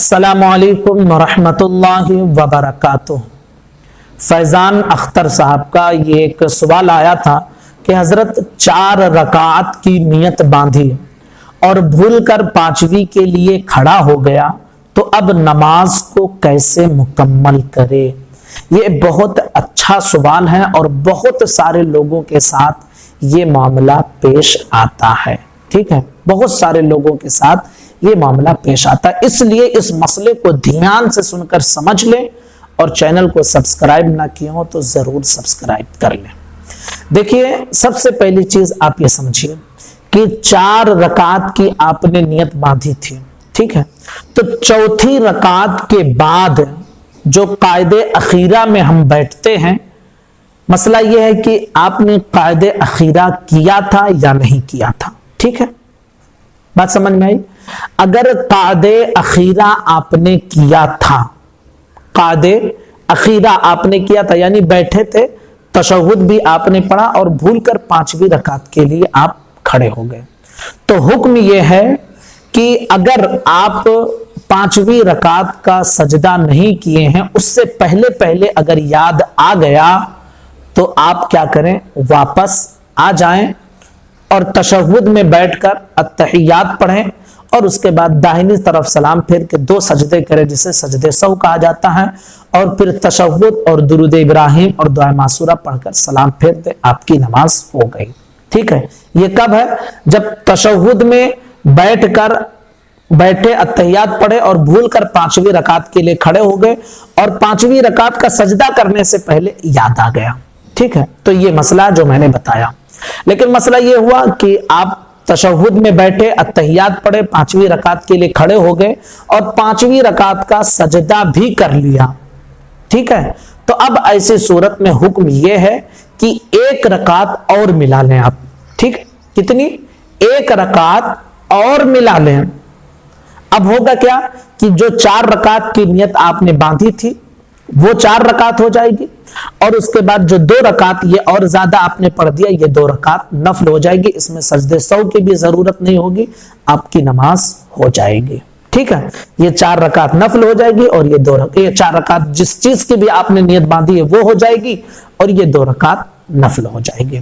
السلام علیکم ورحمۃ اللہ وبرکاتہ۔ فیضان اختر صاحب کا یہ ایک سوال آیا تھا کہ حضرت 4 رکعت کی نیت باندھی اور بھول کر 5ویں کے لیے کھڑا ہو گیا تو اب نماز کو کیسے مکمل کرے؟ یہ بہت اچھا سوال ہے اور بہت سارے لوگوں کے ساتھ یہ معاملہ پیش آتا ہے۔ ٹھیک ہے، بہت سارے لوگوں کے ساتھ یہ معاملہ پیش آتا ہے، اس لیے اس مسئلے کو دھیان سے سن کر سمجھ لیں اور چینل کو سبسکرائب نہ کیا ہو تو ضرور سبسکرائب کر لیں۔ دیکھیے، سب سے پہلی چیز آپ یہ سمجھیے کہ 4 رکعت کی آپ نے نیت باندھی تھی، ٹھیک ہے، تو چوتھی رکعت کے بعد جو قاعدے اخیرہ میں ہم بیٹھتے ہیں، مسئلہ یہ ہے کہ آپ نے قاعدے اخیرہ کیا تھا یا نہیں کیا تھا۔ ٹھیک ہے، بات سمجھ میں آئی؟ اگر قاعدے اخیرہ آپ نے کیا تھا، قاعدے اخیرہ آپ نے کیا تھا یعنی بیٹھے تھے، تشہد بھی آپ نے پڑھا اور بھول کر 5ویں رکعت کے لیے آپ کھڑے ہو گئے، تو حکم یہ ہے کہ اگر آپ 5ویں رکعت کا سجدہ نہیں کیے ہیں، اس سے پہلے اگر یاد آ گیا تو آپ کیا کریں؟ واپس آ جائیں اور تشہد میں بیٹھ کر التحیات پڑھیں اور اس کے بعد داہنی طرف سلام پھیر کے 2 سجدے کریں جسے سجدے سہو کہا جاتا ہے، اور پھر تشہد اور درود ابراہیم اور دعائے معصورہ پڑھ کر سلام پھیر دے، آپ کی نماز ہو گئی۔ ٹھیک ہے، یہ کب ہے؟ جب تشہد میں بیٹھے التحیات پڑھے اور بھول کر 5ویں رکعت کے لیے کھڑے ہو گئے اور 5ویں رکعت کا سجدہ کرنے سے پہلے یاد آ گیا۔ ٹھیک ہے، تو یہ مسئلہ جو میں نے بتایا، لیکن مسئلہ یہ ہوا کہ آپ تشہد میں بیٹھے التحیات پڑھے 5ویں رکعت کے لیے کھڑے ہو گئے اور 5ویں رکعت کا سجدہ بھی کر لیا۔ ٹھیک ہے، تو اب ایسی صورت میں حکم یہ ہے کہ 1 رکعت اور ملا لیں آپ۔ ٹھیک ہے، کتنی؟ 1 رکعت اور ملا لیں۔ اب ہوگا کیا کہ جو 4 رکعت کی نیت آپ نے باندھی تھی وہ 4 رکعت ہو جائے گی، اور اس کے بعد جو 2 رکعت یہ اور زیادہ آپ نے پڑھ دیا، یہ 2 رکعت نفل ہو جائے گی، اس میں سجدے سہو کی بھی ضرورت نہیں ہوگی، آپ کی نماز ہو جائے گی۔ ٹھیک ہے، یہ 4 رکعت نفل ہو جائے گی اور یہ 4 رکعت جس چیز کی بھی آپ نے نیت باندھی ہے وہ ہو جائے گی اور یہ 2 رکعت نفل ہو جائے گی۔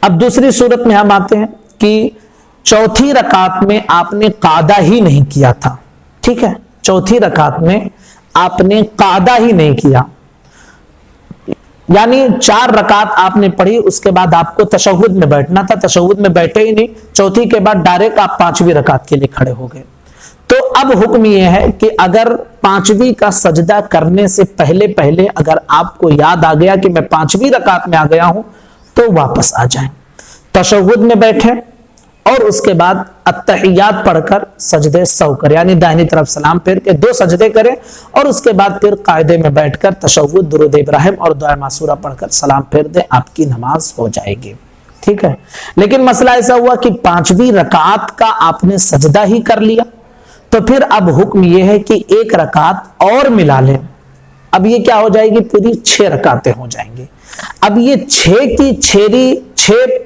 اب دوسری صورت میں ہم آتے ہیں کہ چوتھی رکعت میں آپ نے قعدہ ہی نہیں کیا تھا۔ ٹھیک ہے، چوتھی رکعت میں آپ نے قعدہ ہی نہیں کیا، یعنی 4 رکعت آپ نے پڑھی، اس کے بعد آپ کو تشہد میں بیٹھنا تھا، تشہد میں بیٹھے ہی نہیں، چوتھی کے بعد ڈائریکٹ آپ 5ویں رکعت کے لیے کھڑے ہو گئے، تو اب حکم یہ ہے کہ اگر 5ویں کا سجدہ کرنے سے پہلے اگر آپ کو یاد آ گیا کہ میں 5ویں رکعت میں آ گیا ہوں تو واپس آ جائیں، تشہد میں بیٹھیں اور اس کے بعد التحیات پڑھ کر سجدے سہو کریں، یعنی دائنی طرف سلام پھیر کے 2 سجدے کریں اور اس کے بعد پھر قاعدے میں بیٹھ کر تشہد، درود ابراہیم اور دعائے معصورہ پڑھ کر سلام پھیر دیں، آپ کی نماز ہو جائے گی۔ ٹھیک ہے، لیکن مسئلہ ایسا ہوا کہ 5ویں رکعت کا آپ نے سجدہ ہی کر لیا، تو پھر اب حکم یہ ہے کہ 1 رکعت اور ملا لیں۔ اب یہ کیا ہو جائے گی؟ پوری 6 رکعتیں ہو جائیں گی۔ اب یہ 6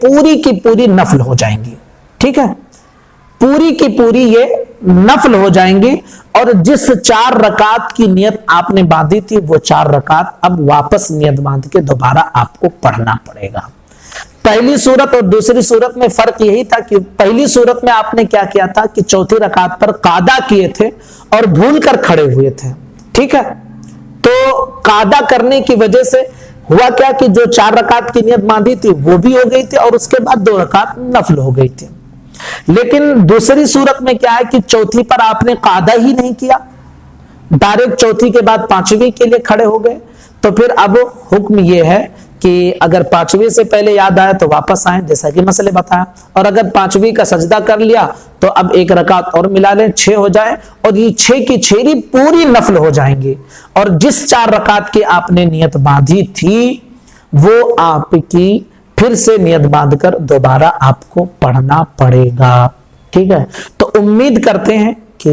پوری کی پوری نفل ہو جائیں گی۔ ٹھیک ہے، پوری کی پوری یہ نفل ہو جائیں گی، اور جس 4 رکعت کی نیت آپ نے باندھی تھی وہ 4 رکعت اب واپس نیت باندھ کے دوبارہ آپ کو پڑھنا پڑے گا۔ پہلی صورت اور دوسری صورت میں فرق یہی تھا کہ پہلی صورت میں آپ نے کیا کیا تھا کہ چوتھی رکعت پر قعدہ کیے تھے اور بھول کر کھڑے ہوئے تھے۔ ٹھیک ہے، تو قعدہ کرنے کی وجہ سے ہوا کیا کہ جو 4 رکعت کی نیت باندھی تھی وہ بھی ہو گئی تھی اور اس کے بعد 2 رکعت نفل ہو گئی تھی۔ لیکن دوسری صورت میں کیا ہے کہ چوتھی پر آپ نے قعدہ ہی نہیں کیا، ڈائریکٹ چوتھی کے بعد 5ویں کے لیے کھڑے ہو گئے، تو پھر اب حکم یہ ہے کہ اگر 5ویں سے پہلے یاد آیا تو واپس آئیں، جیسا کہ مسئلے بتایا، اور اگر 5ویں کا سجدہ کر لیا تو اب 1 رکعت اور ملا لیں، 6 ہو جائے، اور یہ 6 کی 6 پوری نفل ہو جائیں گی، اور جس 4 رکعت کی آپ نے نیت باندھی تھی وہ آپ کی پھر سے نیت باندھ کر دوبارہ آپ کو پڑھنا پڑے گا۔ ٹھیک ہے، تو امید کرتے ہیں کہ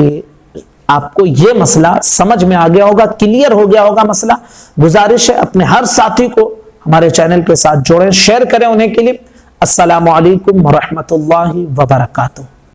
آپ کو یہ مسئلہ سمجھ میں آ گیا ہوگا، کلیئر ہو گیا ہوگا مسئلہ۔ گزارش ہے اپنے ہر ساتھی کو ہمارے چینل کے ساتھ جوڑیں، شیئر کریں انہیں کے لیے۔ السلام علیکم ورحمۃ اللہ وبرکاتہ۔